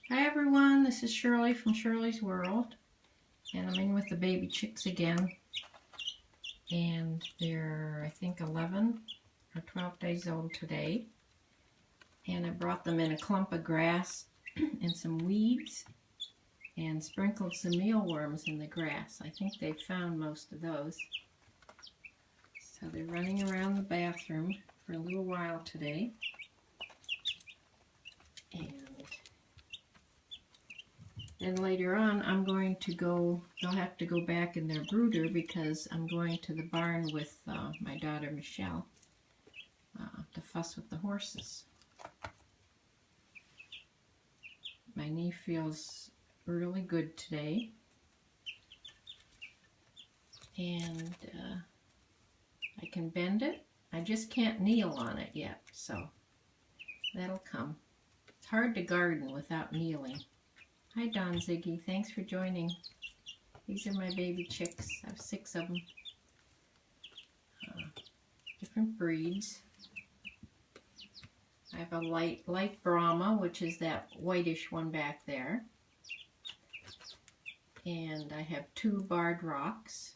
Hi everyone, this is Shirley from Shirley's World, and I'm in with the baby chicks again, and they're I think 11 or 12 days old today, and I brought them in a clump of grass and some weeds and sprinkled some mealworms in the grass. I think they found most of those, so they're running around the bathroom for a little while today, and then later on, I'm going to go, they'll have to go back in their brooder because I'm going to the barn with my daughter Michelle to fuss with the horses. My knee feels really good today, and I can bend it. I just can't kneel on it yet, so that'll come. It's hard to garden without kneeling. Hi Don Ziggy, thanks for joining. These are my baby chicks. I have 6 of them. Different breeds. I have a light Brahma, which is that whitish one back there. And I have 2 barred rocks.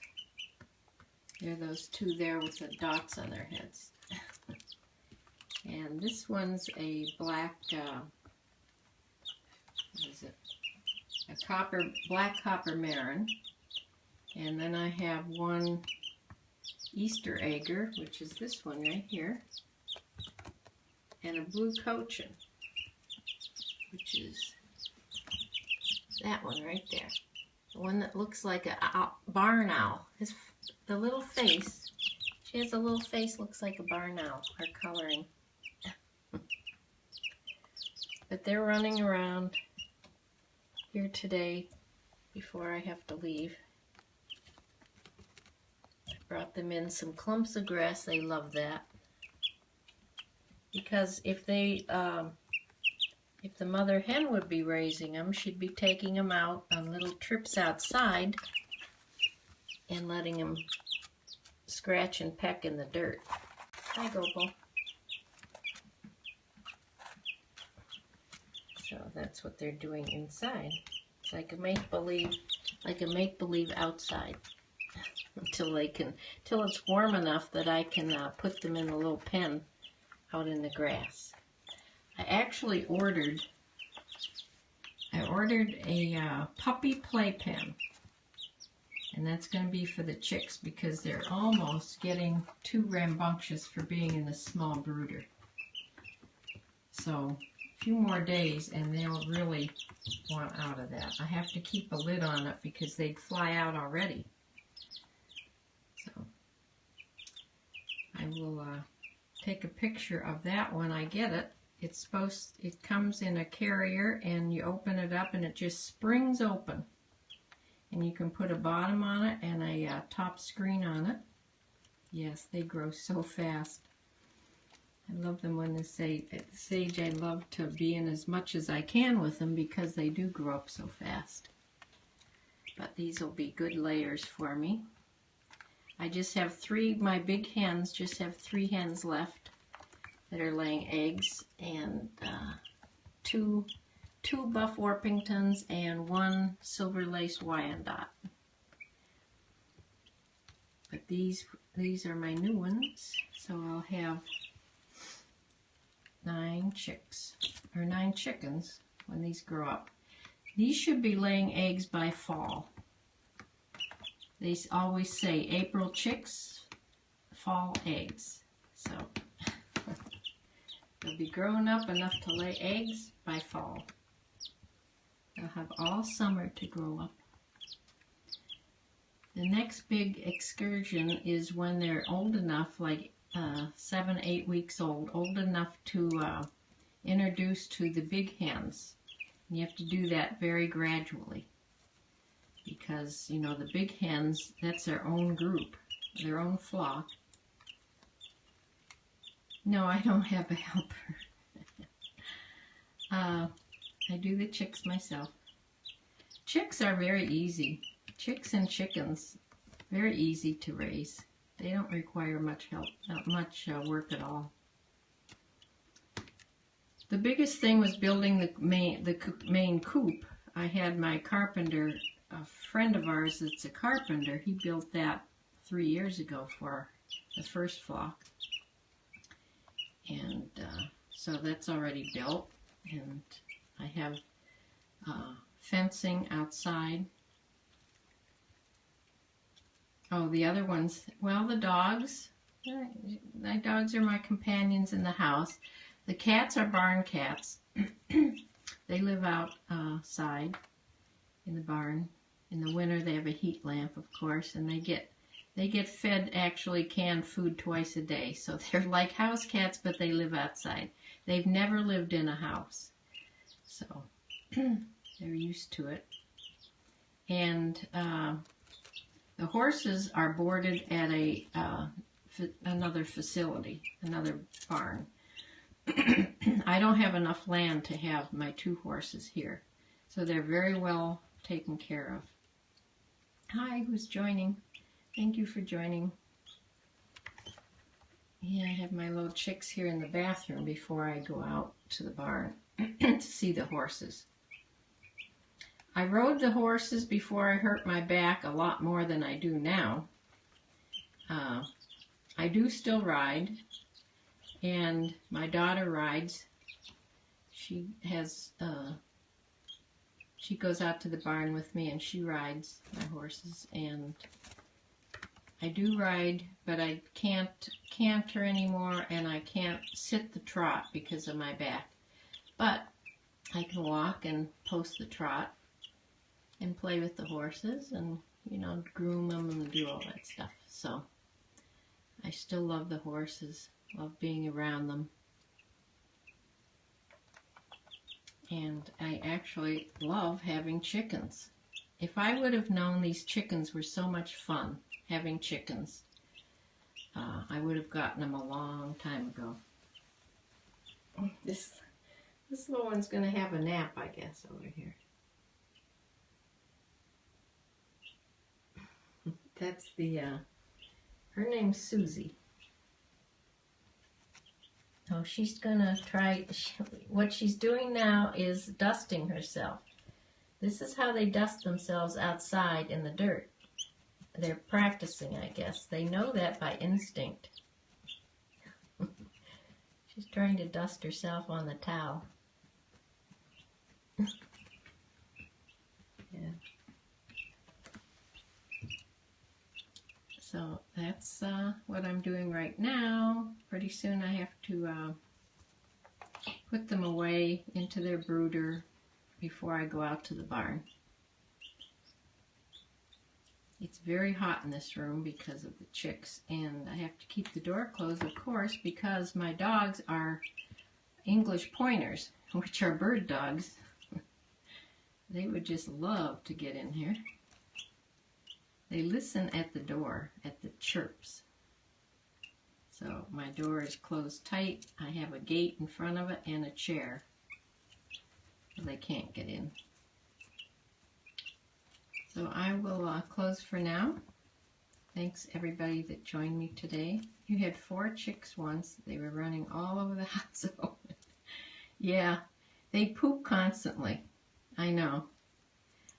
They're those 2 there with the dots on their heads. And this one's a black, what is it? Black copper marron, and then I have one Easter egger, which is this one right here, and a blue cochin, which is that one right there, the one that looks like a barn owl. The little face, she has a little face, looks like a barn owl, her coloring. But they're running around here today before I have to leave. I brought them in some clumps of grass. They love that, because if the mother hen would be raising them, she'd be taking them out on little trips outside and letting them scratch and peck in the dirt. Hi, Gopal. So that's what they're doing inside. It's like a make-believe outside until it's warm enough that I can put them in a little pen out in the grass. I actually ordered a puppy playpen, and that's going to be for the chicks because they're almost getting too rambunctious for being in the small brooder. So a few more days and they'll really want out of that. I have to keep a lid on it because they'd fly out already. So I will take a picture of that when I get it. It comes in a carrier, and you open it up and it just springs open. And you can put a bottom on it and a top screen on it. Yes, they grow so fast. I love them when they say, at this age, I love to be in as much as I can with them because they do grow up so fast. But these will be good layers for me. I just have 3, my big hens just have 3 hens left that are laying eggs, and 2 buff Orpingtons and 1 silver lace Wyandotte. But these are my new ones, so I'll have 9 chickens when these grow up. These should be laying eggs by fall. They always say April chicks, fall eggs. So they'll be grown up enough to lay eggs by fall. They'll have all summer to grow up. The next big excursion is when they're old enough, like 7, 8 weeks old enough to introduce to the big hens. And you have to do that very gradually because, you know, the big hens, that's their own group, their own flock. No, I don't have a helper. I do the chicks myself. Chicks are very easy. Chicks and chickens, very easy to raise. They don't require much help, not much work at all. The biggest thing was building the main coop. I had my carpenter, a friend of ours that's a carpenter, he built that 3 years ago for the first flock. And so that's already built. And I have fencing outside. Oh, the other ones, well, the dogs. My dogs are my companions in the house. The cats are barn cats. They live outside in the barn. In the winter, they have a heat lamp, of course, and they get fed actually canned food twice a day. So they're like house cats, but they live outside. They've never lived in a house, so they're used to it. And the horses are boarded at another facility, another barn. I don't have enough land to have my 2 horses here, so they're very well taken care of. Hi, who's joining? Thank you for joining. Yeah, I have my little chicks here in the bathroom before I go out to the barn to see the horses. I rode the horses before I hurt my back a lot more than I do now. I do still ride, and my daughter rides. She goes out to the barn with me and she rides my horses, and I do ride, but I can't canter anymore, and I can't sit the trot because of my back. But I can walk and post the trot and play with the horses and, you know, groom them and do all that stuff. So I still love the horses, love being around them. And I actually love having chickens. If I would have known these chickens were so much fun, having chickens, I would have gotten them a long time ago. This little one's going to have a nap, I guess, over here. That's her name's Susie. Oh, she's gonna try, what she's doing now is dusting herself. This is how they dust themselves outside in the dirt. They're practicing, I guess. They know that by instinct. She's trying to dust herself on the towel. Yeah. So that's what I'm doing right now. Pretty soon I have to put them away into their brooder before I go out to the barn. It's very hot in this room because of the chicks, and I have to keep the door closed, of course, because my dogs are English pointers, which are bird dogs. They would just love to get in here. They listen at the door, at the chirps. So my door is closed tight. I have a gate in front of it and a chair. They can't get in. So I will close for now. Thanks everybody that joined me today. You had 4 chicks once. They were running all over the house. Yeah, they poop constantly. I know.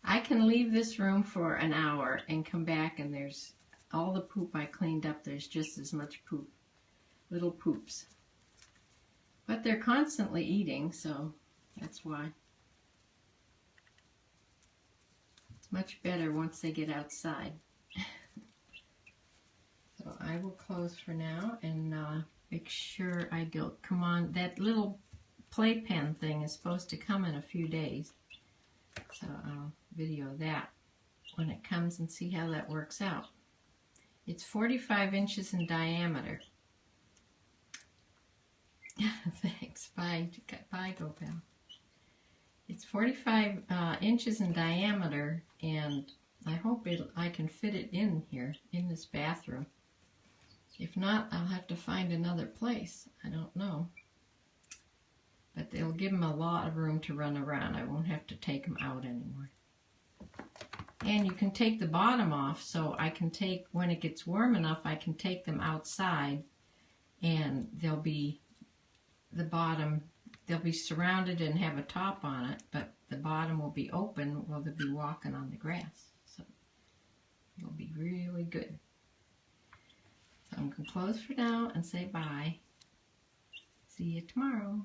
I can leave this room for an hour and come back, and there's all the poop I cleaned up. There's just as much poop, little poops. But they're constantly eating, so that's why. It's much better once they get outside. So I will close for now and make sure I go. Come on, that little playpen thing is supposed to come in a few days. So I'll video that when it comes and see how that works out. It's 45 inches in diameter. Thanks. Bye. Bye, GoPal. It's 45 inches in diameter, and I hope I can fit it in here, in this bathroom. If not, I'll have to find another place. I don't know. But they'll give them a lot of room to run around. I won't have to take them out anymore. And you can take the bottom off, so I can take, when it gets warm enough, I can take them outside, and they'll be, the bottom, they'll be surrounded and have a top on it, but the bottom will be open while they'll be walking on the grass. So it'll be really good. So I'm going to close for now and say bye. See you tomorrow.